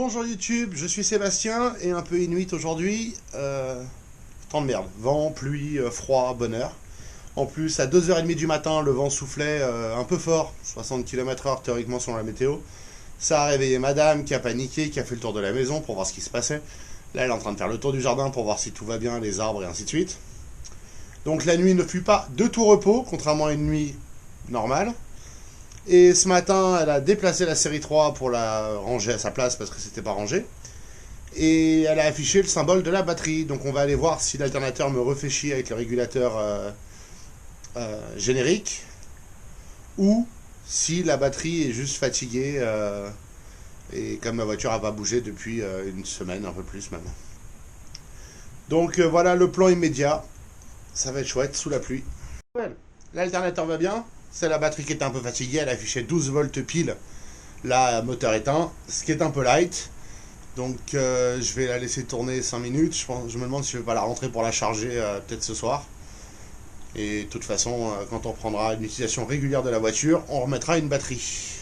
Bonjour YouTube, je suis Sébastien et un peu inuit aujourd'hui. Temps de merde, vent, pluie, froid, bonheur. En plus, à 2h30 du matin, le vent soufflait un peu fort, 60 km/h théoriquement selon la météo. Ça a réveillé madame qui a paniqué, qui a fait le tour de la maison pour voir ce qui se passait. Là, elle est en train de faire le tour du jardin pour voir si tout va bien, les arbres et ainsi de suite. Donc la nuit ne fut pas de tout repos, contrairement à une nuit normale. Et ce matin, elle a déplacé la série 3 pour la ranger à sa place parce que c'était pas rangé. Et elle a affiché le symbole de la batterie. Donc on va aller voir si l'alternateur me refait chier avec le régulateur générique. Ou si la batterie est juste fatiguée. Et comme ma voiture n'a pas bougé depuis une semaine, un peu plus même. Donc voilà le plan immédiat. Ça va être chouette sous la pluie. L'alternateur va bien. C'est la batterie qui était un peu fatiguée, elle affichait 12 volts pile. Là, moteur éteint, ce qui est un peu light. Donc je vais la laisser tourner 5 minutes. Je me demande si je vais pas la rentrer pour la charger peut-être ce soir. Et de toute façon, quand on reprendra une utilisation régulière de la voiture, on remettra une batterie.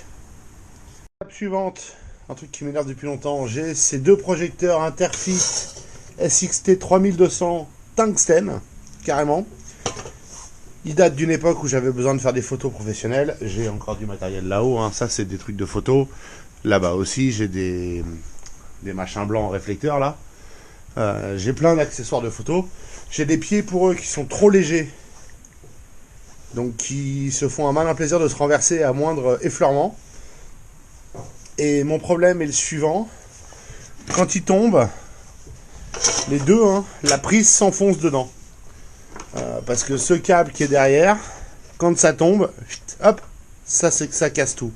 Étape suivante, un truc qui m'énerve depuis longtemps, j'ai ces deux projecteurs Interfit SXT 3200 tungstène, carrément. Il date d'une époque où j'avais besoin de faire des photos professionnelles. J'ai encore du matériel là-haut, hein. Ça c'est des trucs de photos. Là-bas aussi j'ai des machins blancs en réflecteur là. J'ai plein d'accessoires de photos. J'ai des pieds pour eux qui sont trop légers. Donc qui se font un malin plaisir de se renverser à moindre effleurement. Et mon problème est le suivant. Quand ils tombent, les deux, hein, la prise s'enfonce dedans. Parce que ce câble qui est derrière, quand ça tombe, hop, ça casse tout.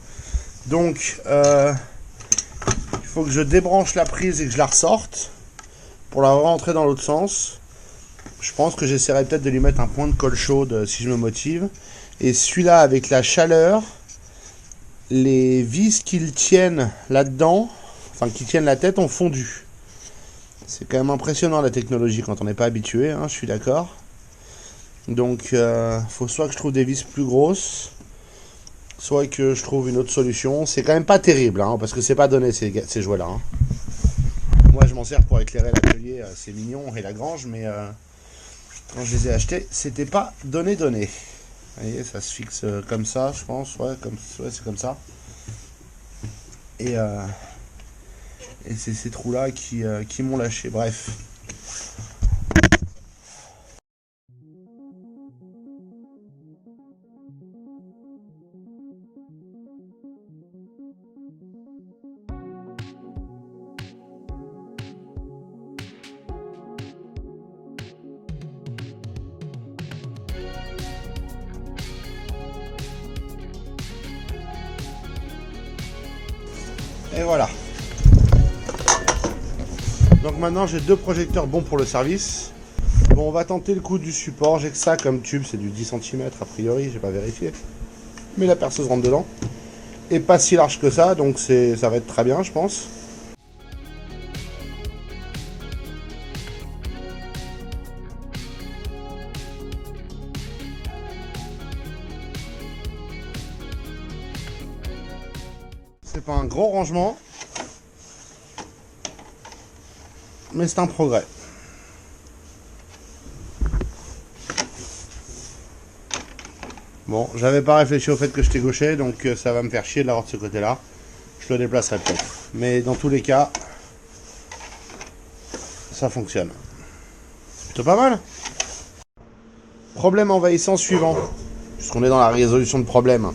Donc, il faut que je débranche la prise et que je la ressorte pour la rentrer dans l'autre sens. Je pense que j'essaierai peut-être de lui mettre un point de colle chaude si je me motive. Et celui-là, avec la chaleur, les vis qui le tiennent là-dedans, enfin qui tiennent la tête, ont fondu. C'est quand même impressionnant la technologie quand on n'est pas habitué, hein, je suis d'accord. Donc, faut soit que je trouve des vis plus grosses, soit que je trouve une autre solution. C'est quand même pas terrible, hein, parce que c'est pas donné ces jouets-là. Hein. Moi, je m'en sers pour éclairer l'atelier, c'est mignon, et la grange, mais quand je les ai achetés, c'était pas donné. Vous voyez, ça se fixe comme ça, je pense. Ouais, c'est comme ça. Et c'est ces trous-là qui m'ont lâché. Bref. Et voilà. Donc maintenant j'ai deux projecteurs bons pour le service. Bon, on va tenter le coup du support. J'ai que ça comme tube, c'est du 10 cm a priori, j'ai pas vérifié. Mais la perceuse rentre dedans. Et pas si large que ça, donc ça va être très bien je pense. C'est pas un gros rangement, mais c'est un progrès. Bon, j'avais pas réfléchi au fait que j'étais gaucher, donc ça va me faire chier de l'avoir de ce côté-là. Je le déplacerai peut-être. Mais dans tous les cas, ça fonctionne. C'est plutôt pas mal. Problème envahissant suivant, puisqu'on est dans la résolution de problème.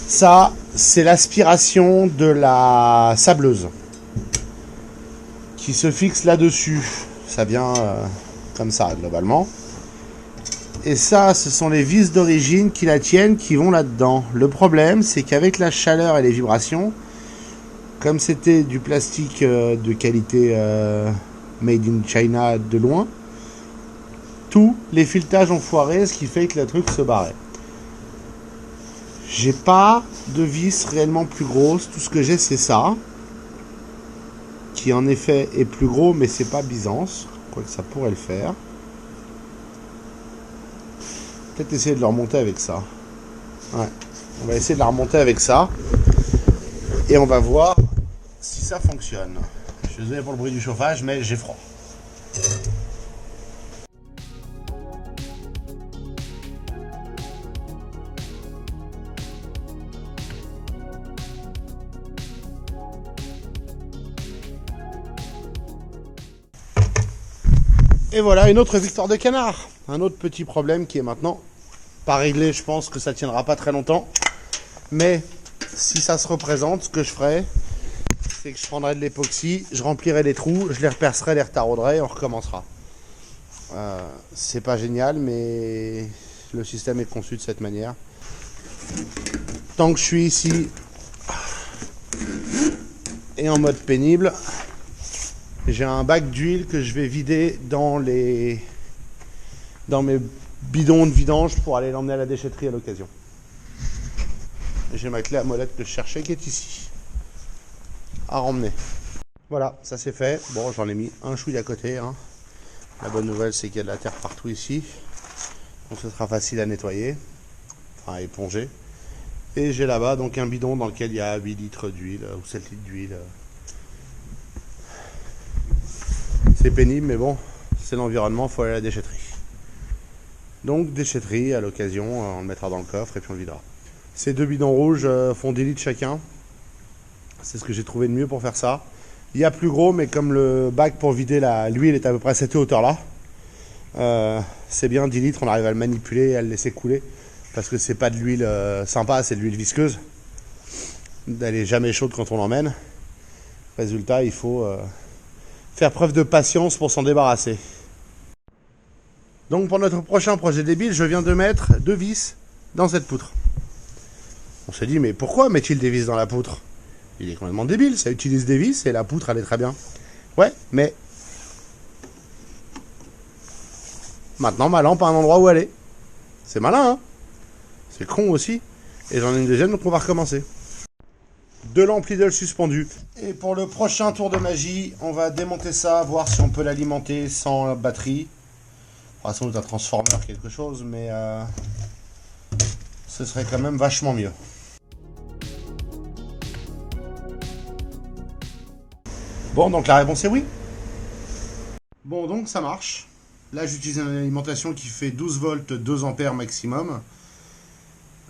Ça, c'est l'aspiration de la sableuse qui se fixe là-dessus. Ça vient comme ça, globalement. Et ça, ce sont les vis d'origine qui la tiennent, qui vont là-dedans. Le problème, c'est qu'avec la chaleur et les vibrations, comme c'était du plastique de qualité made in China de loin, tous les filetages ont foiré, ce qui fait que le truc se barrait. J'ai pas de vis réellement plus grosse. Tout ce que j'ai, c'est ça. Qui en effet est plus gros, mais c'est pas Byzance. Quoique ça pourrait le faire. Peut-être essayer de le remonter avec ça. Ouais. On va essayer de la remonter avec ça. Et on va voir si ça ça fonctionne. Je suis désolé pour le bruit du chauffage, mais j'ai froid. Et voilà une autre victoire de canard. Un autre petit problème qui est maintenant pas réglé. Je pense que ça tiendra pas très longtemps. Mais si ça se représente, ce que je ferai, c'est que je prendrai de l'époxy, je remplirai les trous, je les repercerai, les retarauderai et on recommencera. C'est pas génial, mais le système est conçu de cette manière. Tant que je suis ici et en mode pénible, j'ai un bac d'huile que je vais vider dans mes bidons de vidange pour aller l'emmener à la déchetterie à l'occasion. J'ai ma clé à molette que je cherchais qui est ici, à remmener. Voilà, ça c'est fait. Bon, j'en ai mis un chouille à côté, hein. La bonne nouvelle, c'est qu'il y a de la terre partout ici. Donc ce sera facile à nettoyer, enfin à éponger. Et j'ai là-bas donc un bidon dans lequel il y a 8 litres d'huile ou 7 litres d'huile. C'est pénible, mais bon, c'est l'environnement, il faut aller à la déchetterie. Donc déchetterie, à l'occasion, on le mettra dans le coffre et puis on le videra. Ces deux bidons rouges font 10 litres chacun. C'est ce que j'ai trouvé de mieux pour faire ça. Il y a plus gros, mais comme le bac pour vider l'huile est à peu près à cette hauteur-là, c'est bien 10 litres, on arrive à le manipuler et à le laisser couler. Parce que c'est pas de l'huile sympa, c'est de l'huile visqueuse. Elle est jamais chaude quand on l'emmène. Résultat, il faut faire preuve de patience pour s'en débarrasser. Donc pour notre prochain projet débile, je viens de mettre 2 vis dans cette poutre. On s'est dit, mais pourquoi met-il des vis dans la poutre? Il est complètement débile, ça utilise des vis et la poutre elle est très bien. Ouais, mais maintenant ma lampe a un endroit où aller. C'est malin, hein? C'est con aussi. Et j'en ai une deuxième, donc on va recommencer. 2 lampes Lidl suspendues. Et pour le prochain tour de magie, on va démonter ça, voir si on peut l'alimenter sans batterie. On va sans doute un transformer, quelque chose, mais ce serait quand même vachement mieux. Bon, donc la réponse est oui. Bon, donc ça marche. Là, j'utilise une alimentation qui fait 12 volts, 2 ampères maximum.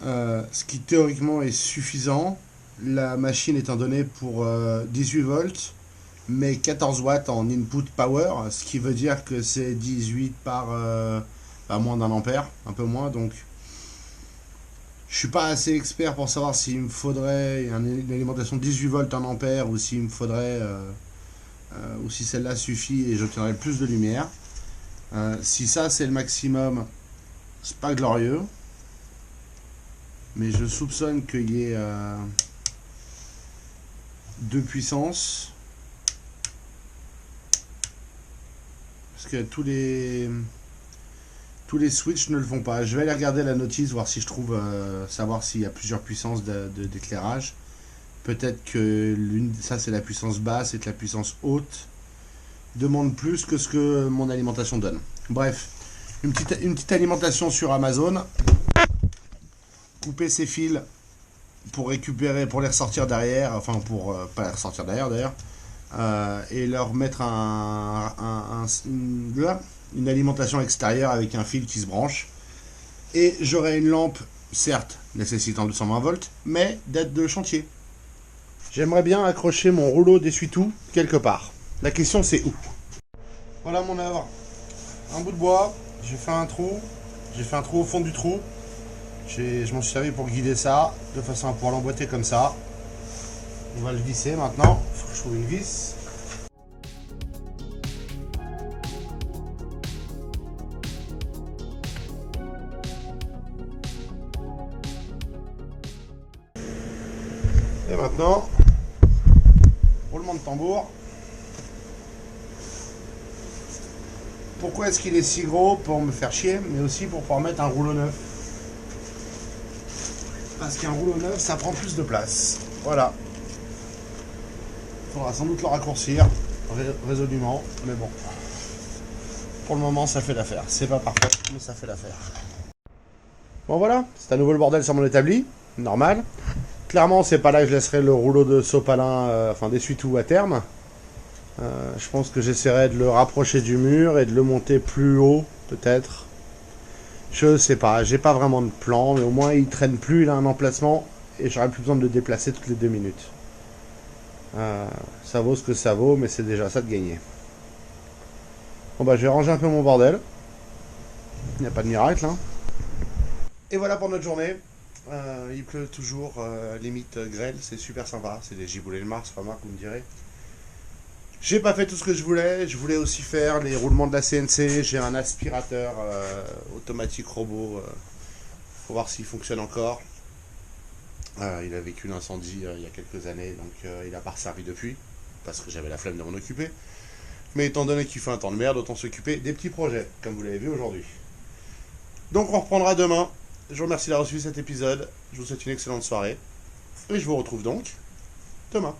Ce qui théoriquement est suffisant. La machine étant donnée pour 18 volts, mais 14 watts en input power, ce qui veut dire que c'est 18 par moins d'un ampère, un peu moins. Donc, je suis pas assez expert pour savoir s'il me faudrait une alimentation 18 volts en ampère ou s'il me faudrait ou si celle-là suffit et j'obtiendrai plus de lumière. Si ça c'est le maximum, c'est pas glorieux, mais je soupçonne qu'il y ait 2 puissances, parce que tous les switches ne le font pas. Je vais aller regarder la notice, voir si je trouve savoir s'il y a plusieurs puissances d'éclairage. Peut-être que ça c'est la puissance basse et que la puissance haute demande plus que ce que mon alimentation donne. Bref, une petite alimentation sur Amazon. Couper ces fils pour récupérer, pour les ressortir derrière, enfin pour pas les ressortir derrière d'ailleurs, et leur mettre une alimentation extérieure avec un fil qui se branche. Et j'aurai une lampe, certes nécessitant 220 volts, mais d'aide de chantier. J'aimerais bien accrocher mon rouleau d'essuie-tout quelque part. La question c'est où? Voilà mon œuvre. Un bout de bois, j'ai fait un trou au fond du trou. Je m'en suis servi pour guider ça, de façon à pouvoir l'emboîter comme ça. On va le visser maintenant. Il faut que je trouve une vis. Et maintenant, roulement de tambour. Pourquoi est-ce qu'il est si gros? Pour me faire chier, mais aussi pour pouvoir mettre un rouleau neuf. Parce qu'un rouleau neuf, ça prend plus de place. Voilà. Il faudra sans doute le raccourcir résolument, mais bon. Pour le moment, ça fait l'affaire. C'est pas parfait, mais ça fait l'affaire. Bon voilà, c'est à nouveau le bordel sur mon établi. Normal. Clairement, c'est pas là que je laisserai le rouleau de sopalin, enfin d'essuie-tout à terme. Je pense que j'essaierai de le rapprocher du mur et de le monter plus haut, peut-être. Je sais pas, j'ai pas vraiment de plan, mais au moins il traîne plus, il a un emplacement et j'aurai plus besoin de le déplacer toutes les 2 minutes. Ça vaut ce que ça vaut, mais c'est déjà ça de gagner. Bon bah je vais ranger un peu mon bordel. Il n'y a pas de miracle, hein. Et voilà pour notre journée. Il pleut toujours, limite grêle, c'est super sympa. C'est des giboulées de Mars, pas mal, vous me direz. J'ai pas fait tout ce que je voulais aussi faire les roulements de la CNC. J'ai un aspirateur automatique robot. Faut voir s'il fonctionne encore. Il a vécu l'incendie il y a quelques années, donc il n'a pas servi depuis, parce que j'avais la flemme de m'en occuper. Mais étant donné qu'il fait un temps de merde, autant s'occuper des petits projets, comme vous l'avez vu aujourd'hui. Donc on reprendra demain. Je vous remercie d'avoir suivi cet épisode. Je vous souhaite une excellente soirée. Et je vous retrouve donc demain.